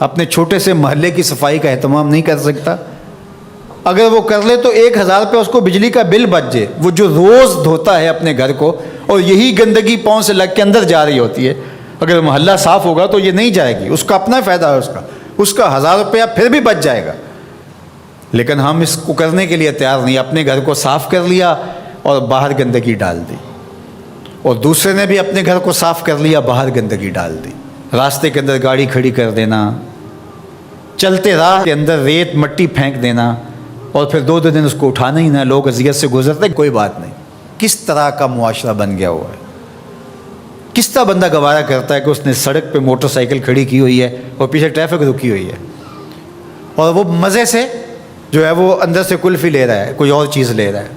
اپنے چھوٹے سے محلے کی صفائی کا اہتمام نہیں کر سکتا؟ اگر وہ کر لے تو 1000 روپے اس کو بجلی کا بل بچ جائے، وہ جو روز دھوتا ہے اپنے گھر کو اور یہی گندگی پاؤں سے لگ کے اندر جا رہی ہوتی ہے، اگر محلہ صاف ہوگا تو یہ نہیں جائے گی، اس کا اپنا فائدہ ہے، اس کا 1000 روپیہ پھر بھی بچ جائے گا۔ لیکن ہم اس کو کرنے کے لیے تیار نہیں، اپنے گھر کو صاف کر لیا اور باہر گندگی ڈال دی، اور دوسرے نے بھی اپنے گھر کو صاف کر لیا، باہر گندگی ڈال دی، راستے کے اندر گاڑی کھڑی کر دینا، چلتے راہ کے اندر ریت مٹی پھینک دینا، اور پھر 2 دن اس کو اٹھانا ہی نہ، لوگ اذیت سے گزرتے کوئی بات نہیں۔ کس طرح کا معاشرہ بن گیا ہوا ہے؟ کس طرح بندہ گوارا کرتا ہے کہ اس نے سڑک پہ موٹر سائیکل کھڑی کی ہوئی ہے اور پیچھے ٹریفک رکی ہوئی ہے، اور وہ مزے سے جو ہے وہ اندر سے کلفی لے رہا ہے، کوئی اور چیز لے رہا ہے،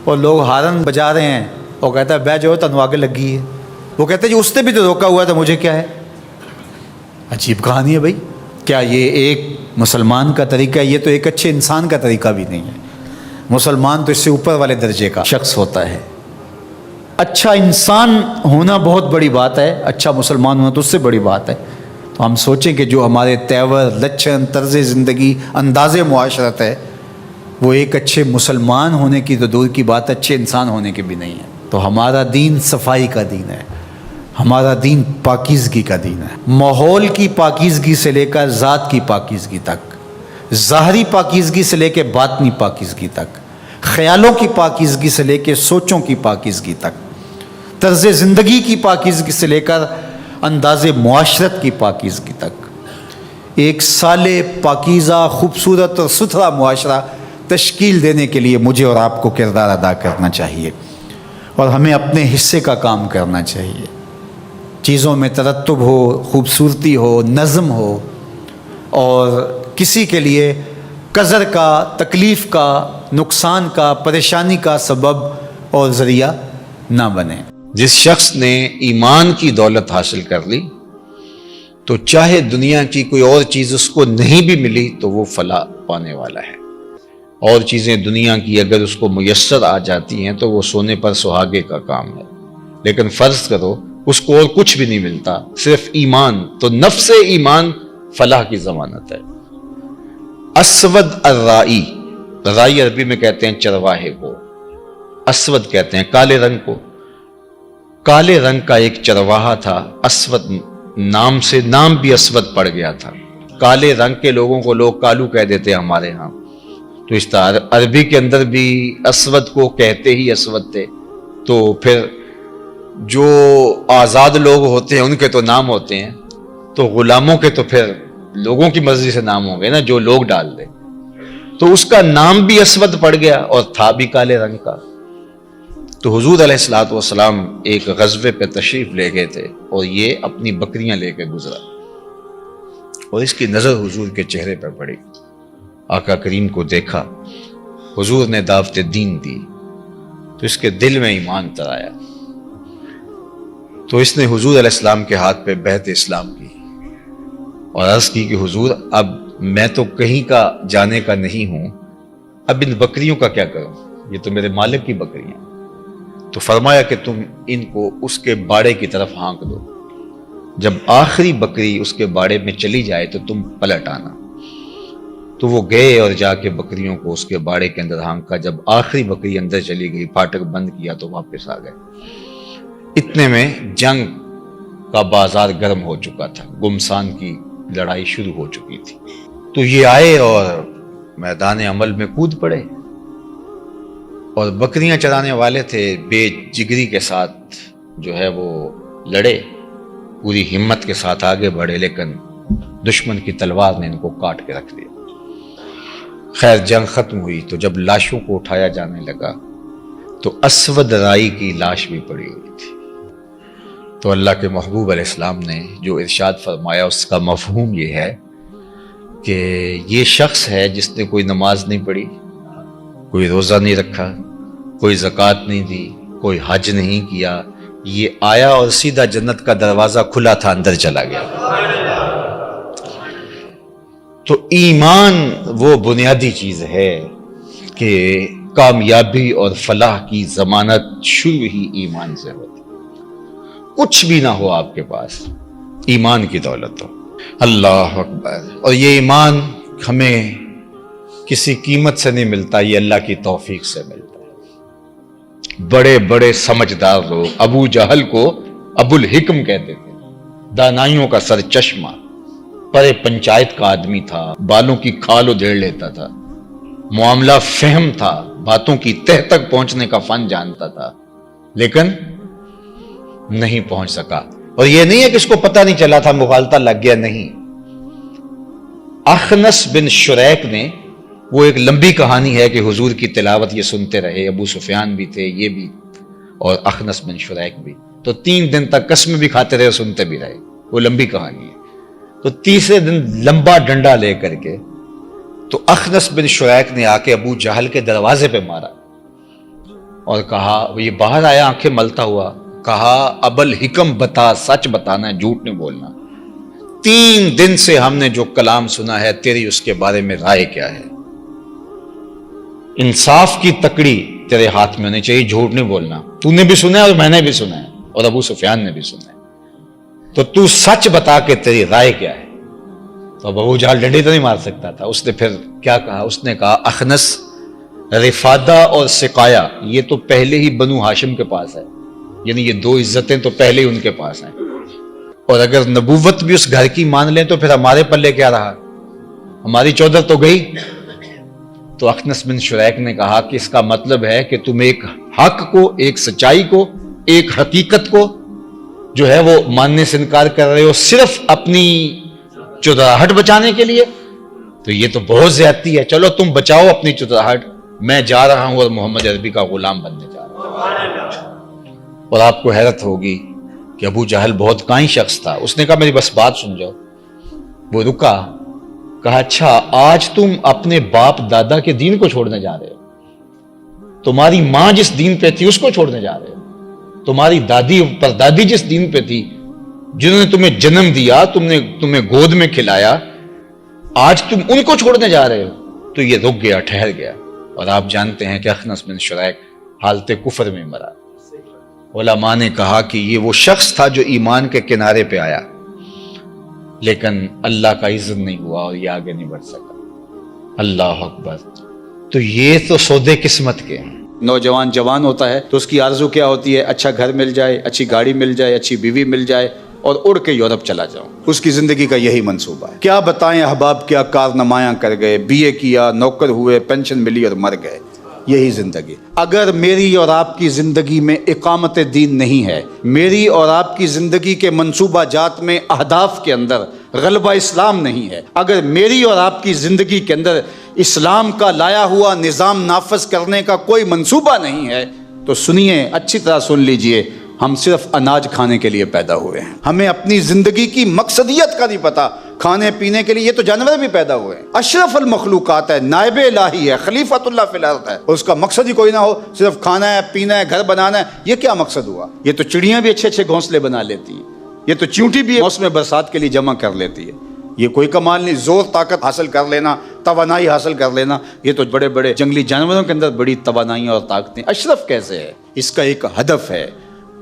اور لوگ ہارن بجا رہے ہیں، اور کہتا ہے بیٹھ جاؤ تنو آگے لگی ہے، وہ کہتے ہیں جی اس نے بھی تو روکا ہوا تھا، مجھے کیا ہے؟ عجیب کہانی ہے بھائی۔ کیا یہ ایک مسلمان کا طریقہ ہے؟ یہ تو ایک اچھے انسان کا طریقہ بھی نہیں ہے۔ مسلمان تو اس سے اوپر والے درجے کا شخص ہوتا ہے۔ اچھا انسان ہونا بہت بڑی بات ہے، اچھا مسلمان ہونا تو اس سے بڑی بات ہے۔ تو ہم سوچیں کہ جو ہمارے تیور، لچھن، طرز زندگی، انداز معاشرت ہے، وہ ایک اچھے مسلمان ہونے کی تو دور کی بات، اچھے انسان ہونے کی بھی نہیں ہے۔ تو ہمارا دین صفائی کا دین ہے، ہمارا دین پاکیزگی کا دین ہے، ماحول کی پاکیزگی سے لے کر ذات کی پاکیزگی تک، ظاہری پاکیزگی سے لے کے باطنی پاکیزگی تک، خیالوں کی پاکیزگی سے لے کے سوچوں کی پاکیزگی تک، طرز زندگی کی پاکیزگی سے لے کر انداز معاشرت کی پاکیزگی تک، ایک صالح، پاکیزہ، خوبصورت اور ستھرا معاشرہ تشکیل دینے کے لیے مجھے اور آپ کو کردار ادا کرنا چاہیے، اور ہمیں اپنے حصے کا کام کرنا چاہیے۔ چیزوں میں ترتب ہو، خوبصورتی ہو، نظم ہو، اور کسی کے لیے قذر کا، تکلیف کا، نقصان کا، پریشانی کا سبب اور ذریعہ نہ بنے۔ جس شخص نے ایمان کی دولت حاصل کر لی تو چاہے دنیا کی کوئی اور چیز اس کو نہیں بھی ملی تو وہ فلاح پانے والا ہے۔ اور چیزیں دنیا کی اگر اس کو میسر آ جاتی ہیں تو وہ سونے پر سہاگے کا کام ہے، لیکن فرض کرو اس کو اور کچھ بھی نہیں ملتا، صرف ایمان، تو نفس ایمان فلاح کی ضمانت ہے۔ اسود الرائی، رائی عربی میں کہتے ہیں چرواہے کو، اسود کہتے ہیں کالے رنگ کو۔ کالے رنگ کا ایک چرواہا تھا، اسود نام سے، نام بھی اسود پڑ گیا تھا۔ کالے رنگ کے لوگوں کو لوگ کالو کہہ دیتے ہیں ہمارے ہاں، تو اس طرح عربی کے اندر بھی اسود کو کہتے ہی اسود تھے۔ تو پھر جو آزاد لوگ ہوتے ہیں ان کے تو نام ہوتے ہیں، تو غلاموں کے تو پھر لوگوں کی مرضی سے نام ہوں گے نا، جو لوگ ڈال دیں۔ تو اس کا نام بھی اسود پڑ گیا اور تھا بھی کالے رنگ کا۔ تو حضور علیہ الصلوۃ والسلام ایک غزوے پہ تشریف لے گئے تھے، اور یہ اپنی بکریاں لے کے گزرا، اور اس کی نظر حضور کے چہرے پہ پڑی۔ آقا کریم کو دیکھا، حضور نے دعوت دین دی، تو اس کے دل میں ایمان تر آیا۔ تو اس نے حضور علیہ السلام کے ہاتھ پہ بیعت اسلام کی اور عرض کی کہ حضور اب میں تو کہیں کا جانے کا نہیں ہوں، اب ان بکریوں کا کیا کروں؟ یہ تو میرے مالک کی بکریاں۔ تو فرمایا کہ تم ان کو اس کے باڑے کی طرف ہانک دو، جب آخری بکری اس کے باڑے میں چلی جائے تو تم پلٹ آنا۔ تو وہ گئے اور جا کے بکریوں کو اس کے باڑے کے اندر ہانکا، جب آخری بکری اندر چلی گئی، پھاٹک بند کیا تو واپس آ گئے۔ اتنے میں جنگ کا بازار گرم ہو چکا تھا، گمسان کی لڑائی شروع ہو چکی تھی۔ تو یہ آئے اور میدان عمل میں کود پڑے، اور بکریاں چرانے والے تھے، بے جگری کے ساتھ جو ہے وہ لڑے، پوری ہمت کے ساتھ آگے بڑھے، لیکن دشمن کی تلوار نے ان کو کاٹ کے رکھ دیا۔ خیر جنگ ختم ہوئی تو جب لاشوں کو اٹھایا جانے لگا تو اسود رائی کی لاش بھی پڑی ہوئی تھی۔ تو اللہ کے محبوب علیہ السلام نے جو ارشاد فرمایا اس کا مفہوم یہ ہے کہ یہ شخص ہے جس نے کوئی نماز نہیں پڑھی، کوئی روزہ نہیں رکھا، کوئی زکوٰۃ نہیں دی، کوئی حج نہیں کیا، یہ آیا اور سیدھا جنت کا دروازہ کھلا تھا، اندر چلا گیا۔ تو ایمان وہ بنیادی چیز ہے کہ کامیابی اور فلاح کی ضمانت شروع ہی ایمان سے ہوتی۔ کچھ بھی نہ ہو آپ کے پاس، ایمان کی دولت ہو، اللہ اکبر. اور یہ ایمان ہمیں کسی قیمت سے نہیں ملتا، یہ اللہ کی توفیق سے ملتا ہے. بڑے بڑے سمجھدار لوگ ابو جہل کو ابو الحکم کہتے تھے، دانائیوں کا سر چشمہ، بڑے پنچایت کا آدمی تھا، بالوں کی کھال ادھیڑ لیتا تھا، معاملہ فہم تھا، باتوں کی تہ تک پہنچنے کا فن جانتا تھا، لیکن نہیں پہنچ سکا. اور یہ نہیں ہے کہ اس کو پتہ نہیں چلا تھا، مغالطہ لگ گیا، نہیں. اخنس بن شریک نے، وہ ایک لمبی کہانی ہے کہ حضور کی تلاوت یہ سنتے رہے، ابو سفیان بھی تھے، یہ بھی، اور اخنس بن شریک بھی، تو 3 دن تک قسم بھی کھاتے رہے اور سنتے بھی رہے. وہ لمبی کہانی ہے. تو تیسرے دن لمبا ڈنڈا لے کر کے تو اخنس بن شریک نے آ کے ابو جہل کے دروازے پہ مارا اور کہا، وہ یہ باہر آیا آنکھیں ملتا ہوا، کہا ابو الحکم بتا، سچ بتانا ہے، جھوٹ نہیں بولنا. 3 دن سے ہم نے جو کلام سنا ہے، تیری اس کے بارے میں رائے کیا ہے؟ انصاف کی تکڑی تیرے ہاتھ میں ہونی چاہیے، جھوٹ نہیں بولنا. تو نے بھی سنا ہے اور میں نے بھی سنا ہے اور ابو سفیان نے بھی سنا ہے، تو تو سچ بتا کہ تیری رائے کیا ہے. تو ابو جہل ڈنڈی تو نہیں مار سکتا تھا. اس نے پھر کیا کہا؟ اس نے کہا، اخنس، رفادہ اور سقایا یہ تو پہلے ہی بنو ہاشم کے پاس ہے، یعنی یہ 2 عزتیں تو پہلے ہی ان کے پاس ہیں، اور اگر نبوت بھی اس گھر کی مان لیں تو پھر ہمارے پلے کیا رہا؟ ہماری چودر تو گئی. تو اخنس بن شریک نے کہا کہ اس کا مطلب ہے کہ تم ایک حق کو، ایک سچائی کو، ایک حقیقت کو جو ہے وہ ماننے سے انکار کر رہے ہو صرف اپنی چودراہٹ بچانے کے لیے. تو یہ تو بہت زیادتی ہے. چلو تم بچاؤ اپنی چودراہٹ، میں جا رہا ہوں اور محمد عربی کا غلام بننے جا رہا ہوں. اور آپ کو حیرت ہوگی کہ ابو جہل بہت کائن شخص تھا. اس نے کہا میری بس بات سن جاؤ. وہ رکا، کہا اچھا آج تم اپنے باپ دادا کے دین کو چھوڑنے جا رہے ہو، تمہاری ماں جس دین پہ تھی اس کو چھوڑنے جا رہے ہو، تمہاری دادی پردادی جس دین پہ تھی، جنہوں نے تمہیں جنم دیا، تمہیں گود میں کھلایا، آج تم ان کو چھوڑنے جا رہے ہو. تو یہ رک گیا، ٹھہر گیا. اور آپ جانتے ہیں کہ اخنس بن شریک حالت کفر میں مرا. علماء نے کہا کہ یہ وہ شخص تھا جو ایمان کے کنارے پہ آیا، لیکن اللہ کا اذن نہیں ہوا اور یہ آگے نہیں بڑھ سکا. اللہ اکبر. تو یہ تو سودے قسمت کے ہیں. نوجوان جوان ہوتا ہے تو اس کی آرزو کیا ہوتی ہے؟ اچھا گھر مل جائے، اچھی گاڑی مل جائے، اچھی بیوی مل جائے اور اڑ کے یورپ چلا جاؤں. اس کی زندگی کا یہی منصوبہ ہے. کیا بتائیں احباب کیا کارنامائیاں کر گئے، بی اے کیا، نوکر ہوئے، پینشن ملی اور مر گئے. یہی زندگی. اگر میری اور آپ کی زندگی میں اقامت دین نہیں ہے، میری اور آپ کی زندگی کے منصوبہ جات میں، اہداف کے اندر غلبہ اسلام نہیں ہے، اگر میری اور آپ کی زندگی کے اندر اسلام کا لایا ہوا نظام نافذ کرنے کا کوئی منصوبہ نہیں ہے، تو سنیے، اچھی طرح سن لیجئے، ہم صرف اناج کھانے کے لیے پیدا ہوئے ہیں. ہمیں اپنی زندگی کی مقصدیت کا نہیں پتا. کھانے پینے کے لیے یہ تو جانور بھی پیدا ہوئے ہیں. اشرف المخلوقات ہے، نائب الہی ہے، خلیفۃ اللہ فی الارض ہے، اور اس کا مقصد ہی کوئی نہ ہو، صرف کھانا ہے، پینا ہے، گھر بنانا ہے. یہ کیا مقصد ہوا؟ یہ تو چڑیاں بھی اچھے اچھے گھونسلے بنا لیتی ہیں، یہ تو چیونٹی بھی موسم برسات کے لیے جمع کر لیتی ہے. یہ کوئی کمال نہیں. زور طاقت حاصل کر لینا، توانائی حاصل کر لینا، یہ تو بڑے بڑے جنگلی جانوروں کے اندر بڑی توانائیاں اور طاقتیں. اشرف کیسے ہے؟ اس کا ایک ہدف ہے،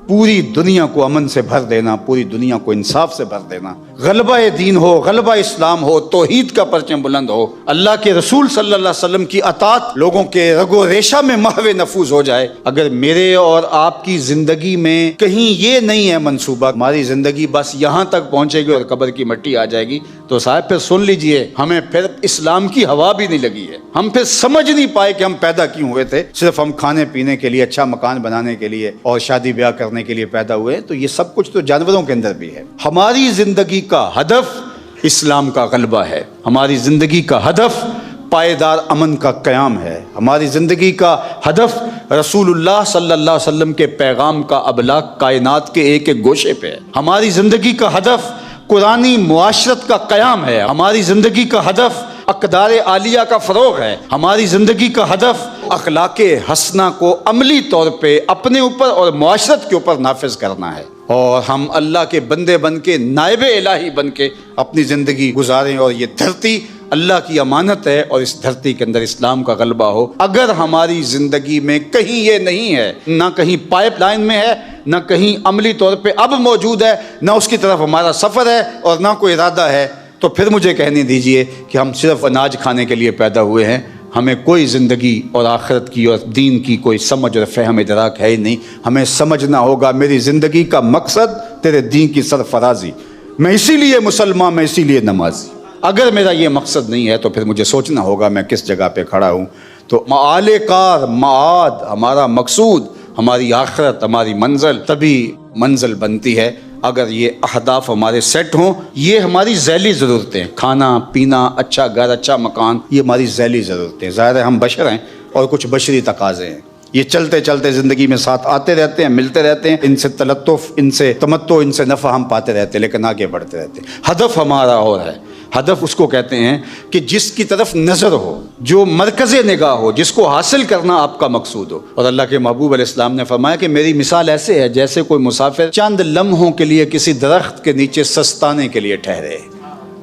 پوری دنیا کو امن سے بھر دینا، پوری دنیا کو انصاف سے بھر دینا. غلبہ دین ہو، غلبہ اسلام ہو، توحید کا پرچم بلند ہو، اللہ کے رسول صلی اللہ علیہ وسلم کی اطاعت لوگوں کے رگ و ریشہ میں محو نفوذ ہو جائے. اگر میرے اور آپ کی زندگی میں کہیں یہ نہیں ہے منصوبہ، ہماری زندگی بس یہاں تک پہنچے گی اور قبر کی مٹی آ جائے گی، تو صاحب پھر سن لیجئے، ہمیں پھر اسلام کی ہوا بھی نہیں لگی ہے. ہم پھر سمجھ نہیں پائے کہ ہم پیدا کیوں ہوئے تھے. صرف ہم کھانے پینے کے لیے، اچھا مکان بنانے کے لیے اور شادی بیاہ کرنے کے لیے پیدا ہوئے. تو یہ سب کچھ تو جانوروں کے اندر بھی ہے. ہماری زندگی کا ہدف اسلام کا غلبہ ہے. ہماری زندگی کا ہدف پائیدار امن کا قیام ہے. ہماری زندگی کا ہدف رسول اللہ صلی اللہ علیہ وسلم کے پیغام کا ابلاغ کائنات کے ایک ایک گوشے پہ ہے. ہماری زندگی کا ہدف قرآنی معاشرت کا قیام ہے. ہماری زندگی کا ہدف اقدار عالیہ کا فروغ ہے. ہماری زندگی کا ہدف اخلاق حسنہ کو عملی طور پہ اپنے اوپر اور معاشرت کے اوپر نافذ کرنا ہے. اور ہم اللہ کے بندے بن کے، نائب الہی بن کے اپنی زندگی گزاریں. اور یہ دھرتی اللہ کی امانت ہے اور اس دھرتی کے اندر اسلام کا غلبہ ہو. اگر ہماری زندگی میں کہیں یہ نہیں ہے، نہ کہیں پائپ لائن میں ہے، نہ کہیں عملی طور پہ اب موجود ہے، نہ اس کی طرف ہمارا سفر ہے اور نہ کوئی ارادہ ہے، تو پھر مجھے کہنے دیجئے کہ ہم صرف اناج کھانے کے لیے پیدا ہوئے ہیں، ہمیں کوئی زندگی اور آخرت کی اور دین کی کوئی سمجھ اور فہم ادراک ہے ہی نہیں۔ ہمیں سمجھنا ہوگا میری زندگی کا مقصد تیرے دین کی سرفرازی، میں اسی لیے مسلمان، میں اسی لیے نمازی۔ اگر میرا یہ مقصد نہیں ہے تو پھر مجھے سوچنا ہوگا میں کس جگہ پہ کھڑا ہوں۔ تو معال کار، معاد، ہمارا مقصود، ہماری آخرت، ہماری منزل تبھی منزل بنتی ہے اگر یہ اہداف ہمارے سیٹ ہوں۔ یہ ہماری ذیلی ضرورتیں، کھانا پینا، اچھا گھر، اچھا مکان، یہ ہماری ذیلی ضرورتیں، ظاہر ہے ہم بشر ہیں اور کچھ بشری تقاضے ہیں، یہ چلتے چلتے زندگی میں ساتھ آتے رہتے ہیں، ملتے رہتے ہیں، ان سے تلطف، ان سے تمتع، ان سے نفع ہم پاتے رہتے ہیں، لیکن آگے بڑھتے رہتے ہیں۔ ہدف ہمارا اور ہے۔ ہدف اس کو کہتے ہیں کہ جس کی طرف نظر ہو، جو مرکز نگاہ ہو، جس کو حاصل کرنا آپ کا مقصود ہو۔ اور اللہ کے محبوب علیہ السلام نے فرمایا کہ میری مثال ایسے ہے جیسے کوئی مسافر چند لمحوں کے لیے کسی درخت کے نیچے سستانے کے لیے ٹھہرے۔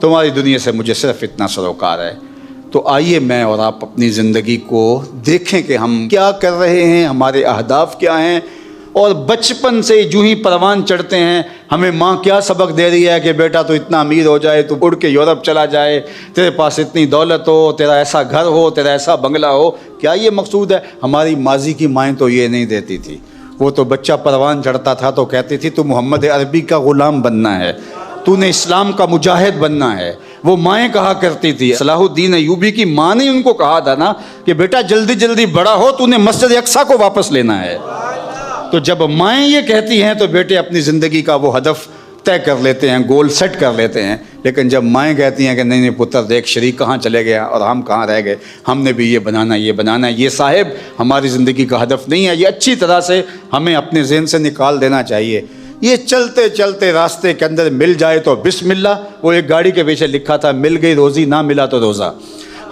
تمہاری دنیا سے مجھے صرف اتنا سروکار ہے۔ تو آئیے میں اور آپ اپنی زندگی کو دیکھیں کہ ہم کیا کر رہے ہیں، ہمارے اہداف کیا ہیں، اور بچپن سے جو ہی پروان چڑھتے ہیں ہمیں ماں کیا سبق دے رہی ہے کہ بیٹا تو اتنا امیر ہو جائے، تو اڑ کے یورپ چلا جائے، تیرے پاس اتنی دولت ہو، تیرا ایسا گھر ہو، تیرا ایسا بنگلہ ہو، کیا یہ مقصود ہے؟ ہماری ماضی کی مائیں تو یہ نہیں دیتی تھی۔ وہ تو بچہ پروان چڑھتا تھا تو کہتی تھی تو محمد عربی کا غلام بننا ہے، تو نے اسلام کا مجاہد بننا ہے۔ وہ مائیں کہا کرتی تھی، صلاح الدین ایوبی کی ماں نے ان کو کہا تھا نا کہ بیٹا جلدی جلدی بڑا ہو، تو نے مسجد اقصیٰ کو واپس لینا ہے۔ تو جب مائیں یہ کہتی ہیں تو بیٹے اپنی زندگی کا وہ ہدف طے کر لیتے ہیں، گول سیٹ کر لیتے ہیں۔ لیکن جب مائیں کہتی ہیں کہ نہیں پتر دیکھ شریک کہاں چلے گیا اور ہم کہاں رہ گئے، ہم نے بھی یہ بنانا، یہ بنانا ہے، یہ صاحب ہماری زندگی کا ہدف نہیں ہے، یہ اچھی طرح سے ہمیں اپنے ذہن سے نکال دینا چاہیے۔ یہ چلتے چلتے راستے کے اندر مل جائے تو بسم اللہ۔ وہ ایک گاڑی کے پیچھے لکھا تھا مل گئی روزی، نہ ملا تو روزہ۔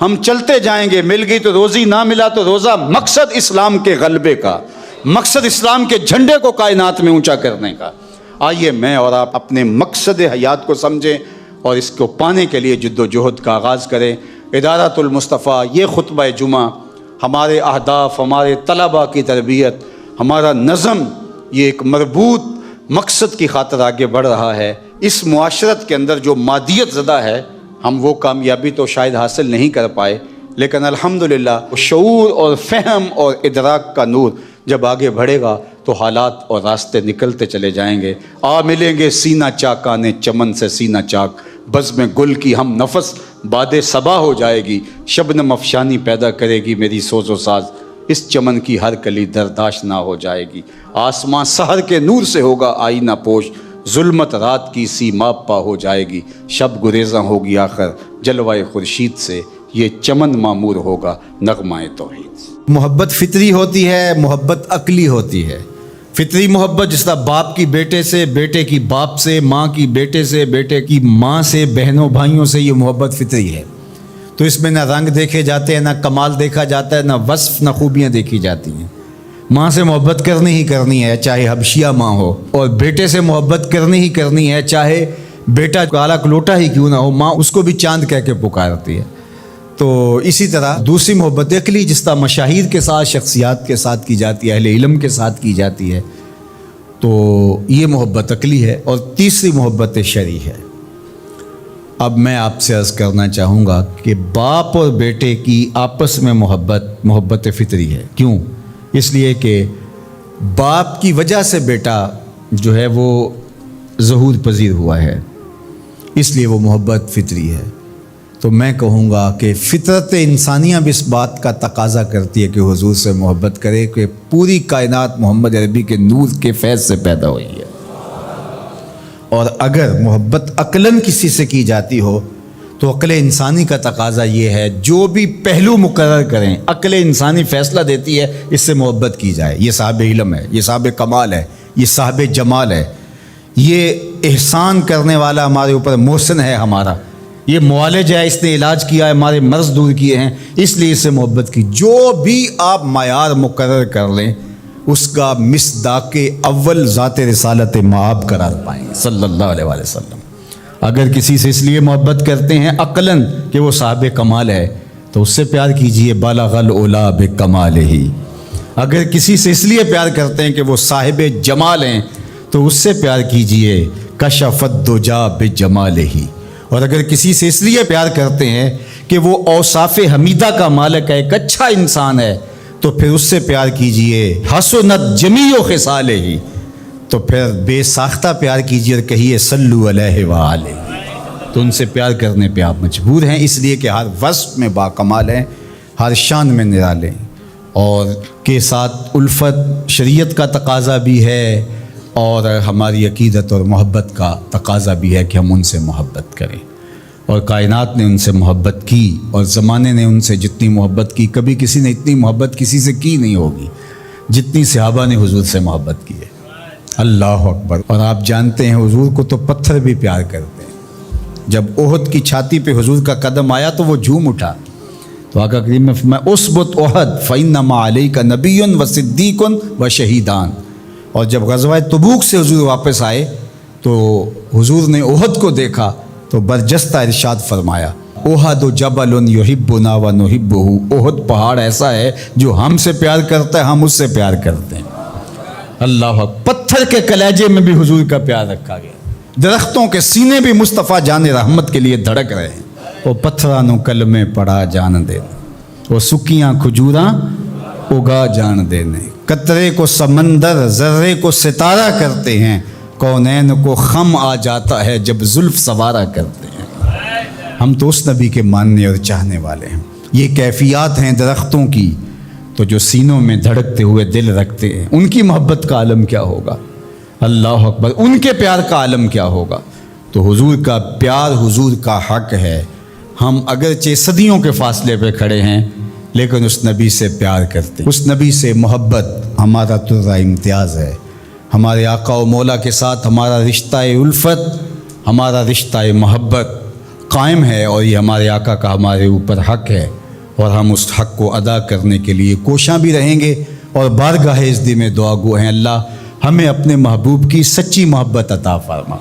ہم چلتے جائیں گے، مل گئی تو روزی، نہ ملا تو روزہ۔ مقصد اسلام کے غلبے کا، مقصد اسلام کے جھنڈے کو کائنات میں اونچا کرنے کا۔ آئیے میں اور آپ اپنے مقصد حیات کو سمجھیں اور اس کو پانے کے لیے جد و جہد کا آغاز کریں۔ ادارۃ المصطفیٰ، یہ خطبہ جمعہ ہمارے اہداف، ہمارے طلباء کی تربیت، ہمارا نظم، یہ ایک مربوط مقصد کی خاطر آگے بڑھ رہا ہے۔ اس معاشرت کے اندر جو مادیت زدہ ہے، ہم وہ کامیابی تو شاید حاصل نہیں کر پائے، لیکن الحمدللہ شعور اور فہم اور ادراک کا نور جب آگے بڑھے گا تو حالات اور راستے نکلتے چلے جائیں گے۔ آ ملیں گے سینہ چاکانے چمن سے سینہ چاک، بزم گل کی ہم نفس باد صبا ہو جائے گی، شبنم افشانی پیدا کرے گی میری سوز و ساز، اس چمن کی ہر کلی درداش نہ ہو جائے گی، آسمان سحر کے نور سے ہوگا آئینہ پوش، ظلمت رات کی سی ماپ پا ہو جائے گی، شب گریزاں ہوگی آخر جلوہ خورشید سے، یہ چمن معمور ہوگا نغمہ توحید سے۔ محبت فطری ہوتی ہے، محبت عقلی ہوتی ہے۔ فطری محبت جس طرح باپ کی بیٹے سے، بیٹے کی باپ سے، ماں کی بیٹے سے، بیٹے کی ماں سے، بہنوں بھائیوں سے، یہ محبت فطری ہے۔ تو اس میں نہ رنگ دیکھے جاتے ہیں، نہ کمال دیکھا جاتا ہے، نہ وصف، نہ خوبیاں دیکھی جاتی ہیں۔ ماں سے محبت کرنی ہی کرنی ہے چاہے حبشیہ ماں ہو، اور بیٹے سے محبت کرنی ہی کرنی ہے چاہے بیٹا کالا کلوٹا ہی کیوں نہ ہو، ماں اس کو بھی چاند کہہ کے پکارتی ہے۔ تو اسی طرح دوسری محبت عقلی جس طرح مشاہیر کے ساتھ، شخصیات کے ساتھ کی جاتی ہے، اہل علم کے ساتھ کی جاتی ہے، تو یہ محبت عقلی ہے۔ اور تیسری محبت شرعی ہے۔ اب میں آپ سے عرض کرنا چاہوں گا کہ باپ اور بیٹے کی آپس میں محبت فطری ہے۔ کیوں؟ اس لیے کہ باپ کی وجہ سے بیٹا جو ہے وہ ظہور پذیر ہوا ہے، اس لیے وہ محبت فطری ہے۔ تو میں کہوں گا کہ فطرت انسانیہ بھی اس بات کا تقاضا کرتی ہے کہ حضور سے محبت کرے کہ پوری کائنات محمد عربی کے نور کے فیض سے پیدا ہوئی ہے۔ اور اگر محبت عقلاً کسی سے کی جاتی ہو تو عقل انسانی کا تقاضا یہ ہے جو بھی پہلو مقرر کریں، عقل انسانی فیصلہ دیتی ہے اس سے محبت کی جائے۔ یہ صاحب علم ہے، یہ صاحب کمال ہے، یہ صاحب جمال ہے، یہ احسان کرنے والا ہمارے اوپر محسن ہے، ہمارا یہ معالج ہے، اس نے علاج کیا ہے، ہمارے مرض دور کیے ہیں، اس لیے اس سے محبت کی۔ جو بھی آپ معیار مقرر کر لیں اس کا مصداق اول ذات رسالت مآب قرار پائیں گے صلی اللہ علیہ وآلہ وسلم۔ اگر کسی سے اس لیے محبت کرتے ہیں عقلاً کہ وہ صاحب کمال ہے تو اس سے پیار کیجئے، بالغ العلا بکمالہ، اگر کسی سے اس لیے پیار کرتے ہیں کہ وہ صاحب جمال ہیں تو اس سے پیار کیجئے، کشفت دجا بجمالہ۔ اور اگر کسی سے اس لیے پیار کرتے ہیں کہ وہ اوصاف حمیدہ کا مالک ہے، ایک اچھا انسان ہے، تو پھر اس سے پیار کیجئے، حسنت جمیع خصالہ، تو پھر بے ساختہ پیار کیجئے اور کہیے صلو علیہ وآلہ۔ تو ان سے پیار کرنے پہ آپ مجبور ہیں، اس لیے کہ ہر وصف میں باکمال ہیں، ہر شان میں نرالے ہیں، اور کے ساتھ الفت شریعت کا تقاضا بھی ہے اور ہماری عقیدت اور محبت کا تقاضا بھی ہے کہ ہم ان سے محبت کریں۔ اور کائنات نے ان سے محبت کی، اور زمانے نے ان سے جتنی محبت کی، کبھی کسی نے اتنی محبت کسی سے کی نہیں ہوگی جتنی صحابہ نے حضور سے محبت کی ہے۔ اللہ اکبر۔ اور آپ جانتے ہیں حضور کو تو پتھر بھی پیار کرتے ہیں۔ جب احد کی چھاتی پہ حضور کا قدم آیا تو وہ جھوم اٹھا، تو آقا کریم نے فرمایا اثبت احد فإنما علیک نبی و صدیق و شہیدان۔ اور جب غزوہ تبوک سے حضور واپس آئے تو حضور نے احد کو دیکھا تو برجستہ ارشاد فرمایا احد جبل یحبنا و نحبہ، احد پہاڑ ایسا ہے جو ہم سے پیار کرتا ہے، ہم اس سے پیار کرتے ہیں۔ اللہ، پتھر کے کلیجے میں بھی حضور کا پیار رکھا گیا، درختوں کے سینے بھی مصطفیٰ جان رحمت کے لیے دھڑک رہے ہیں۔ وہ پتھرانو کلمے پڑا جان دے، وہ سکیاں کھجوراں اگا جان دینے، قطرے کو سمندر ذرے کو ستارہ کرتے ہیں، کونین کو خم آ جاتا ہے جب زلف سوارا کرتے ہیں۔ ہم تو اس نبی کے ماننے اور چاہنے والے ہیں۔ یہ کیفیات ہیں درختوں کی، تو جو سینوں میں دھڑکتے ہوئے دل رکھتے ہیں ان کی محبت کا عالم کیا ہوگا؟ اللہ اکبر، ان کے پیار کا عالم کیا ہوگا؟ تو حضور کا پیار حضور کا حق ہے۔ ہم اگرچہ صدیوں کے فاصلے پہ کھڑے ہیں لیکن اس نبی سے پیار کرتے، اس نبی سے محبت ہمارا ترا امتیاز ہے۔ ہمارے آقا و مولا کے ساتھ ہمارا رشتہ الفت، ہمارا رشتہ محبت قائم ہے، اور یہ ہمارے آقا کا ہمارے اوپر حق ہے، اور ہم اس حق کو ادا کرنے کے لیے کوشاں بھی رہیں گے، اور بارگاہ عزت میں دعا گو ہیں اللہ ہمیں اپنے محبوب کی سچی محبت عطا فرما،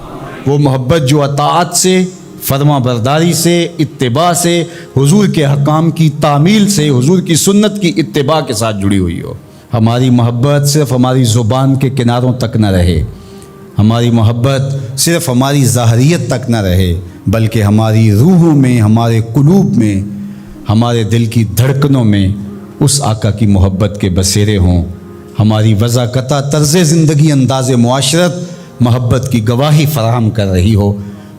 وہ محبت جو اطاعت سے، فرما برداری سے، اتباع سے، حضور کے حکام کی تعمیل سے، حضور کی سنت کی اتباع کے ساتھ جڑی ہوئی ہو۔ ہماری محبت صرف ہماری زبان کے کناروں تک نہ رہے، ہماری محبت صرف ہماری ظاہریت تک نہ رہے، بلکہ ہماری روحوں میں، ہمارے قلوب میں، ہمارے دل کی دھڑکنوں میں اس آقا کی محبت کے بسیرے ہوں۔ ہماری وضاقتہ طرز زندگی، انداز معاشرت محبت کی گواہی فراہم کر رہی ہو،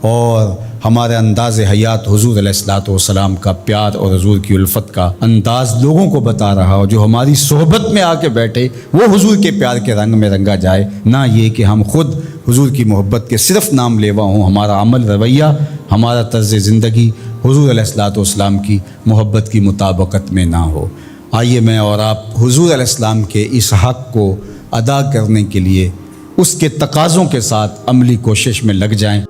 اور ہمارے انداز حیات حضور علیہ الصلوۃ والسلام کا پیار اور حضور کی الفت کا انداز لوگوں کو بتا رہا ہو۔ جو ہماری صحبت میں آ کے بیٹھے وہ حضور کے پیار کے رنگ میں رنگا جائے، نہ یہ کہ ہم خود حضور کی محبت کے صرف نام لیوا ہوں، ہمارا عمل رویہ، ہمارا طرز زندگی حضور علیہ الصلوۃ والسلام کی محبت کی مطابقت میں نہ ہو۔ آئیے میں اور آپ حضور علیہ السلام کے اس حق کو ادا کرنے کے لیے اس کے تقاضوں کے ساتھ عملی کوشش میں لگ جائیں۔